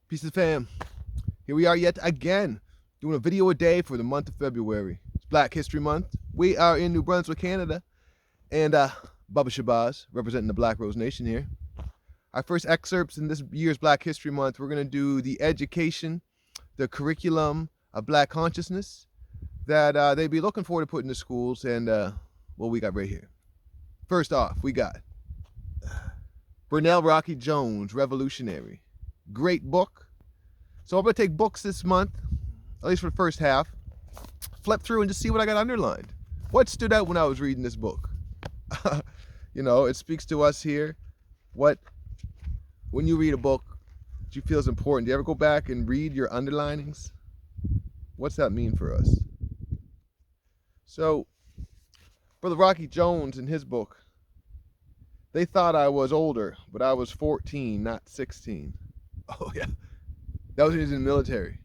Pieces fam, here we are yet again, doing a video a day for the month of February. It's Black History Month. We are in New Brunswick, Canada, and Bubba Shabazz, representing the Black Rose Nation here. Our first excerpts in this year's Black History Month, we're going to do the education, the curriculum of Black consciousness that they'd be looking forward to putting into schools, and what we got right here. First off, we got Burnell Rocky Jones, Reveloutionary. Great book. So I'm going to take books this month, at least for the first half, flip through and just see what I got underlined. What stood out when I was reading this book? You know, it speaks to us here. When you read a book that you feel is important, do you ever go back and read your underlinings? What's that mean for us? So, Brother Rocky Jones in his book, they thought I was older, but I was 14, not 16. Oh yeah, that was when he was in the military.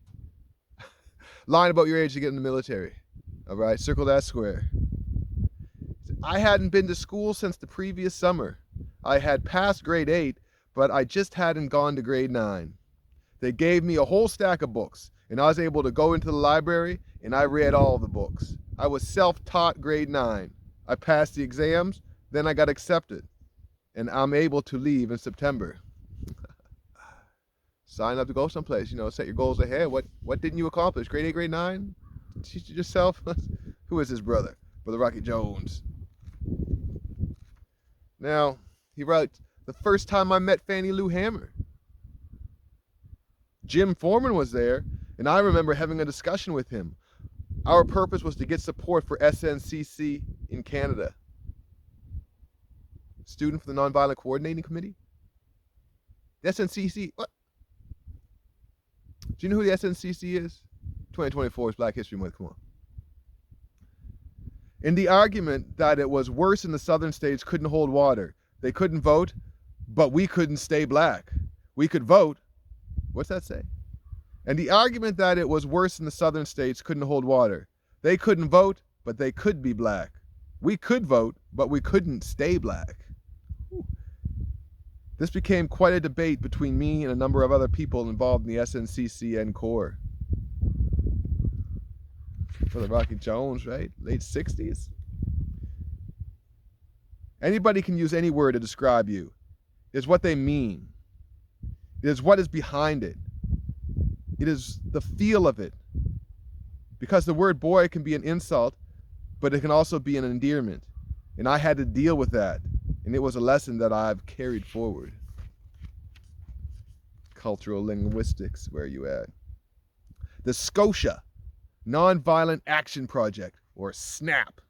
Lying about your age to get in the military. All right, circle that square. I hadn't been to school since the previous summer. I had passed grade 8, but I just hadn't gone to grade 9. They gave me a whole stack of books, and I was able to go into the library, and I read all the books. I was self-taught grade 9. I passed the exams, then I got accepted, and I'm able to leave in September. Sign up to go someplace, you know, set your goals ahead. What didn't you accomplish? Grade 8, grade 9? Teach it yourself. Who is his brother? Brother Rocky Jones. Now, he writes, the first time I met Fannie Lou Hamer. Jim Foreman was there, and I remember having a discussion with him. Our purpose was to get support for SNCC in Canada. Student for the Nonviolent Coordinating Committee? The SNCC, what? Do you know who the SNCC is? 2024 is Black History Month, come on. In the argument that it was worse in the southern states couldn't hold water. They couldn't vote, but we couldn't stay black. We could vote. What's that say? And the argument that it was worse in the southern states couldn't hold water. They couldn't vote, but they could be black. We could vote, but we couldn't stay black. This became quite a debate between me and a number of other people involved in the SNCCN Corps. Brother Rocky Jones, right? Late 60s. Anybody can use any word to describe you. It is what they mean. It is what is behind it. It is the feel of it. Because the word boy can be an insult, but it can also be an endearment. And I had to deal with that. And it was a lesson that I've carried forward. Cultural linguistics, where are you at? The Scotia Nonviolent Action Project, or SNAP.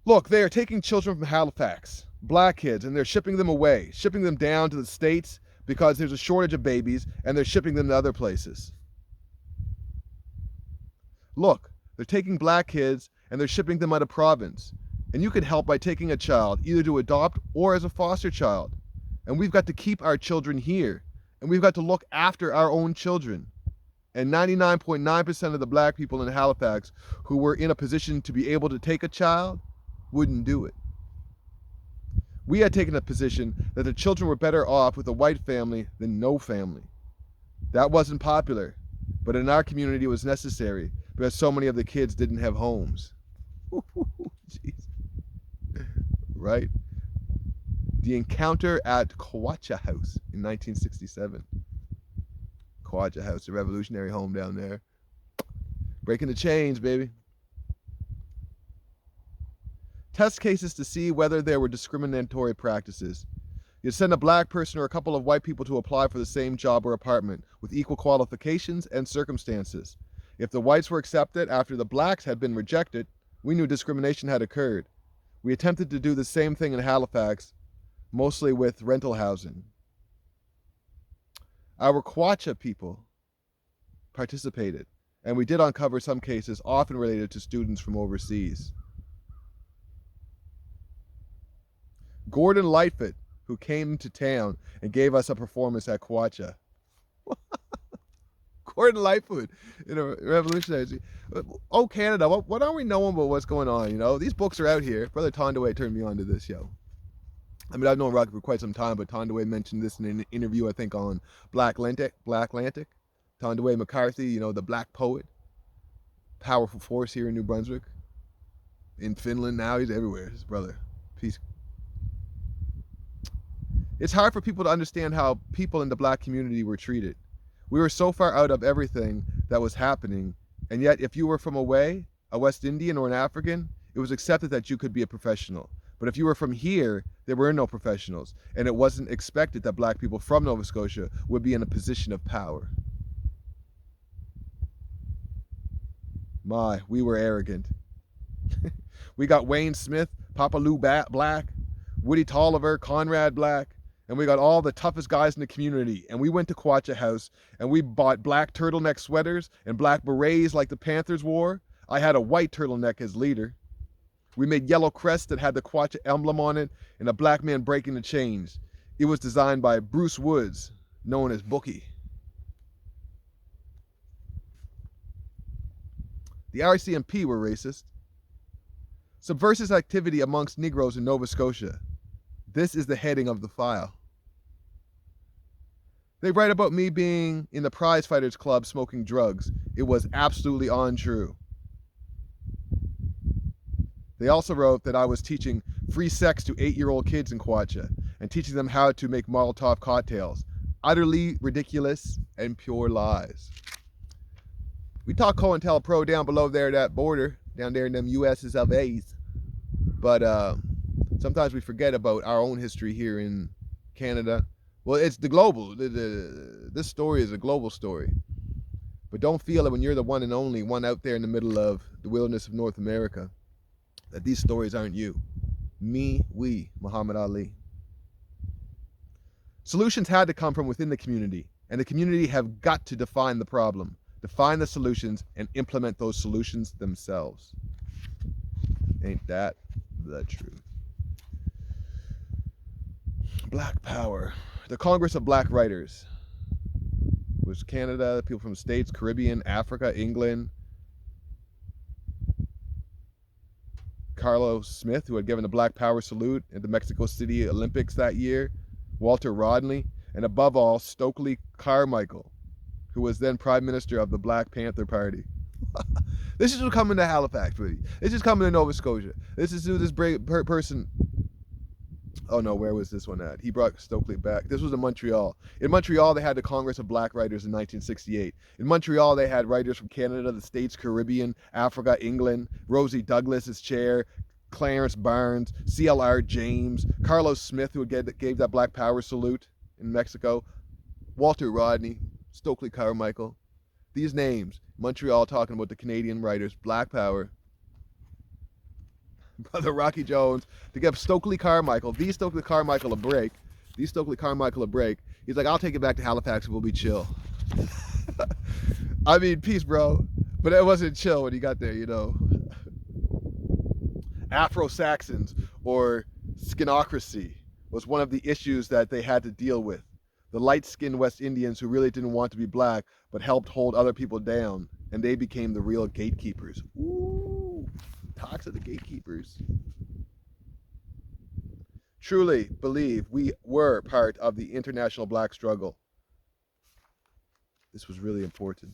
Look, they are taking children from Halifax, black kids, and they're shipping them away, shipping them down to the States because there's a shortage of babies, and they're shipping them to other places. Look, they're taking black kids, and they're shipping them out of province. And you can help by taking a child, either to adopt or as a foster child. And we've got to keep our children here. And we've got to look after our own children. And 99.9% of the black people in Halifax who were in a position to be able to take a child wouldn't do it. We had taken a position that the children were better off with a white family than no family. That wasn't popular, but in our community it was necessary because so many of the kids didn't have homes. Jeez. Right? The encounter at Kawacha House in 1967. Kawacha House, the revolutionary home down there. Breaking the chains, baby. Test cases to see whether there were discriminatory practices. You'd send a black person or a couple of white people to apply for the same job or apartment with equal qualifications and circumstances. If the whites were accepted after the blacks had been rejected, we knew discrimination had occurred. We attempted to do the same thing in Halifax, mostly with rental housing. Our Kwacha people participated, and we did uncover some cases often related to students from overseas. Gordon Lightfoot, who came to town and gave us a performance at Kwacha. Gordon Lightfoot in a revolutionary. Oh, Canada, what are we knowing about what's going on? You know, these books are out here. Brother Tondaway turned me on to this, yo. I mean, I've known Rocky for quite some time, but Tondaway mentioned this in an interview, I think, on Black Atlantic. Tondaway McCarthy, you know, the black poet, powerful force here in New Brunswick, in Finland now. He's everywhere, his brother. Peace. It's hard for people to understand how people in the black community were treated. We were so far out of everything that was happening, and yet if you were from away, a West Indian or an African, it was accepted that you could be a professional. But if you were from here, there were no professionals, and it wasn't expected that black people from Nova Scotia would be in a position of power. My, we were arrogant. We got Wayne Smith, Papa Lou Black, Woody Tolliver, Conrad Black, and we got all the toughest guys in the community. And we went to Quacha House and we bought black turtleneck sweaters and black berets like the Panthers wore. I had a white turtleneck as leader. We made yellow crests that had the Quacha emblem on it and a black man breaking the chains. It was designed by Bruce Woods, known as Bookie. The RCMP were racist. Subversive activity amongst Negroes in Nova Scotia. This is the heading of the file. They write about me being in the prize fighters club smoking drugs. It was absolutely untrue. They also wrote that I was teaching free sex to 8-year-old kids in Quacha and teaching them how to make Molotov cocktails. Utterly ridiculous and pure lies. We talk COINTELPRO down below there, that border, down there in them US's of A's. But sometimes we forget about our own history here in Canada. Well, it's the global. This story is a global story. But don't feel it when you're the one and only one out there in the middle of the wilderness of North America, that these stories aren't you. Me, we, Muhammad Ali. Solutions had to come from within the community, and the community have got to define the problem, define the solutions, and implement those solutions themselves. Ain't that the truth? Black Power. The Congress of Black Writers was Canada, people from the States, Caribbean, Africa, England. Carlos Smith, who had given the Black Power salute at the Mexico City Olympics that year. Walter Rodney, and above all, Stokely Carmichael, who was then Prime Minister of the Black Panther Party. This is what's coming to Halifax, baby. This is coming to Nova Scotia. This is who this person... Oh no, where was this one at? He brought Stokely back. This was in Montreal. In Montreal, they had the Congress of Black Writers in 1968. In Montreal, they had writers from Canada, the States, Caribbean, Africa, England. Rosie Douglas as chair, Clarence Barnes, CLR James, Carlos Smith, who gave that Black Power salute in Mexico, Walter Rodney, Stokely Carmichael. These names, Montreal talking about the Canadian writers, Black Power. Brother Rocky Jones, to give Stokely Carmichael a break. He's like, I'll take it back to Halifax and we'll be chill. I mean, peace, bro. But it wasn't chill when he got there, you know. Afro-Saxons or skinocracy was one of the issues that they had to deal with. The light-skinned West Indians who really didn't want to be black but helped hold other people down, and they became the real gatekeepers. Ooh. Talks of the gatekeepers. Truly believe we were part of the international black struggle. This was really important.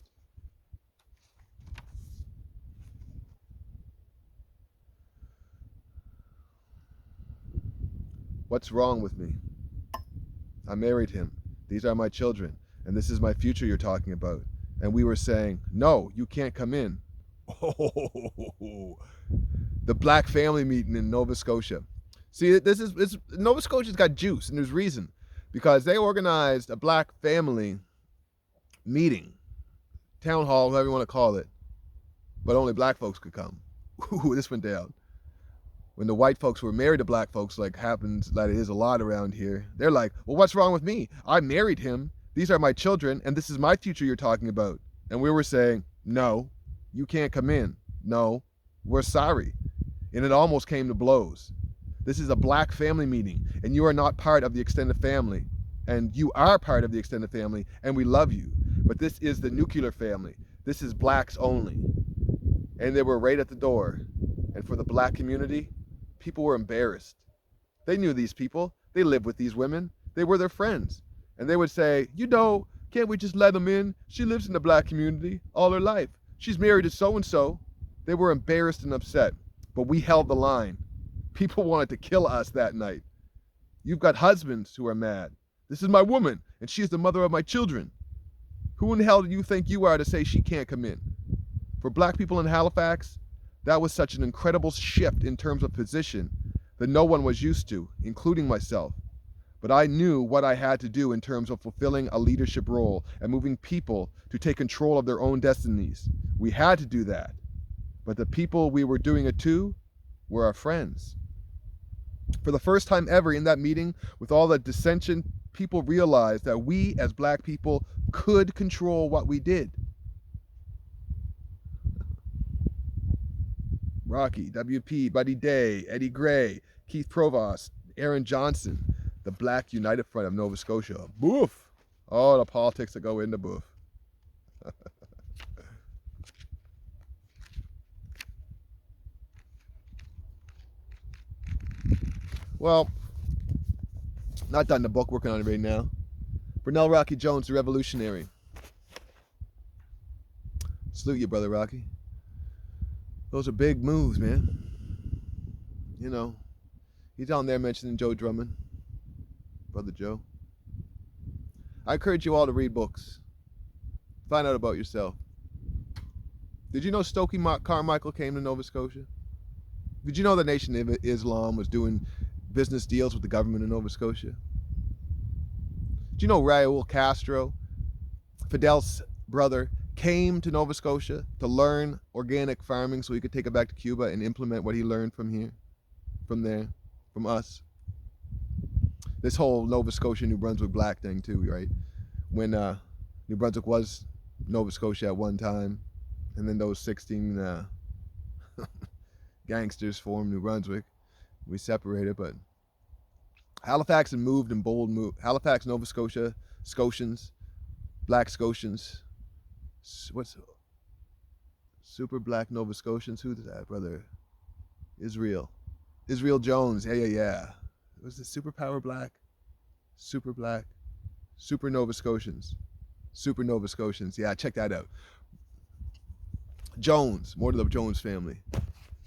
What's wrong with me? I married him. These are my children, and this is my future you're talking about. And we were saying, no, you can't come in. Oh, the black family meeting in Nova Scotia. See, Nova Scotia's got juice, and there's reason, because they organized a black family meeting, town hall, whatever you want to call it, but only black folks could come. Ooh, this went down. When the white folks who were married to black folks, like happens, that it is a lot around here, they're like, well, what's wrong with me? I married him. These are my children, and this is my future you're talking about. And we were saying, no, you can't come in. No, we're sorry. And it almost came to blows. This is a black family meeting, and you are not part of the extended family. And you are part of the extended family, and we love you. But this is the nuclear family. This is blacks only. And they were right at the door. And for the black community, people were embarrassed. They knew these people. They lived with these women. They were their friends. And they would say, you know, can't we just let them in? She lives in the black community all her life. She's married to so-and-so. They were embarrassed and upset, but we held the line. People wanted to kill us that night. You've got husbands who are mad. This is my woman, and she's the mother of my children. Who in the hell do you think you are to say she can't come in? For black people in Halifax, that was such an incredible shift in terms of position that no one was used to, including myself. But I knew what I had to do in terms of fulfilling a leadership role and moving people to take control of their own destinies. We had to do that. But the people we were doing it to were our friends. For the first time ever in that meeting, with all the dissension, people realized that we as black people could control what we did. Rocky, WP, Buddy Day, Eddie Gray, Keith Provost, Aaron Johnson, the Black United Front of Nova Scotia. Boof! All the politics that go into boof. Well, not done the book, working on it right now. Brunel Rocky Jones, the Reveloutionary. Salute you, brother Rocky. Those are big moves, man. You know, he's down there mentioning Joe Drummond. Brother Joe. I encourage you all to read books. Find out about yourself. Did you know Stokely Carmichael came to Nova Scotia? Did you know the Nation of Islam was doing business deals with the government in Nova Scotia? Did you know Raul Castro, Fidel's brother, came to Nova Scotia to learn organic farming so he could take it back to Cuba and implement what he learned from here, from there, from us? This whole Nova Scotia, New Brunswick black thing too, right? When New Brunswick was Nova Scotia at one time, and then those 16 gangsters formed New Brunswick. We separated, but Halifax had moved in bold move. Halifax, Nova Scotia, Scotians, black Scotians. What's super black Nova Scotians? Who's that, brother? Israel Jones. Yeah. Was it superpower black? Super black? Super Nova Scotians. Super Nova Scotians. Yeah, check that out. Jones, more to the Jones family.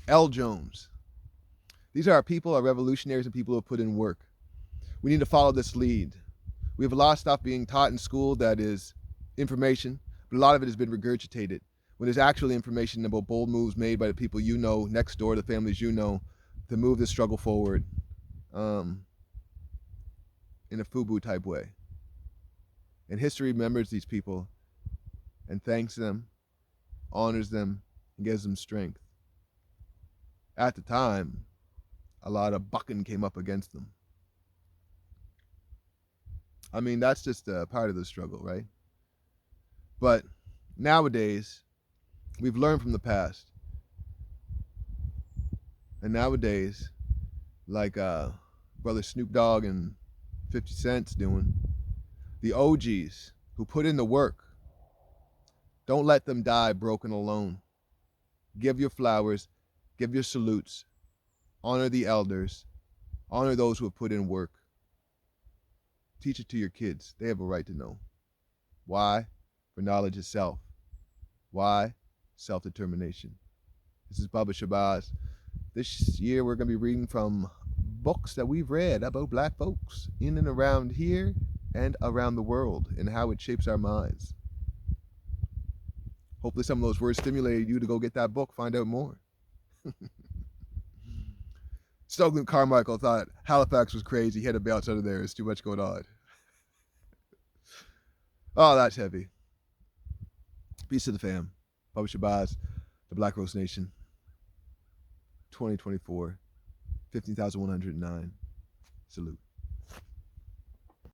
L. Jones. These are our people, our revolutionaries, and people who have put in work. We need to follow this lead. We have a lot of stuff being taught in school that is information, but a lot of it has been regurgitated. When there's actually information about bold moves made by the people you know, next door, the families you know, to move this struggle forward. In a FUBU type way. And history remembers these people and thanks them, honors them, and gives them strength. At the time, a lot of bucking came up against them. I mean, that's just a part of the struggle, right? But nowadays, we've learned from the past. And nowadays, like brother Snoop Dogg and 50 Cent's doing, the OGs who put in the work, don't let them die broken alone. Give your flowers, give your salutes, honor the elders, honor those who have put in work. Teach it to your kids. They have a right to know. Why? For knowledge is self. Why? Self-determination. This is Baba Shabazz. This year we're going to be reading from books that we've read about black folks in and around here and around the world and how it shapes our minds. Hopefully some of those words stimulated you to go get that book, find out more. Stokely Carmichael thought Halifax was crazy. He had to bounce out of there. There's too much going on. Oh, that's heavy. Peace to the fam. Baba Shabazz, the Black Rose Nation. 2024, 15,109. Salute.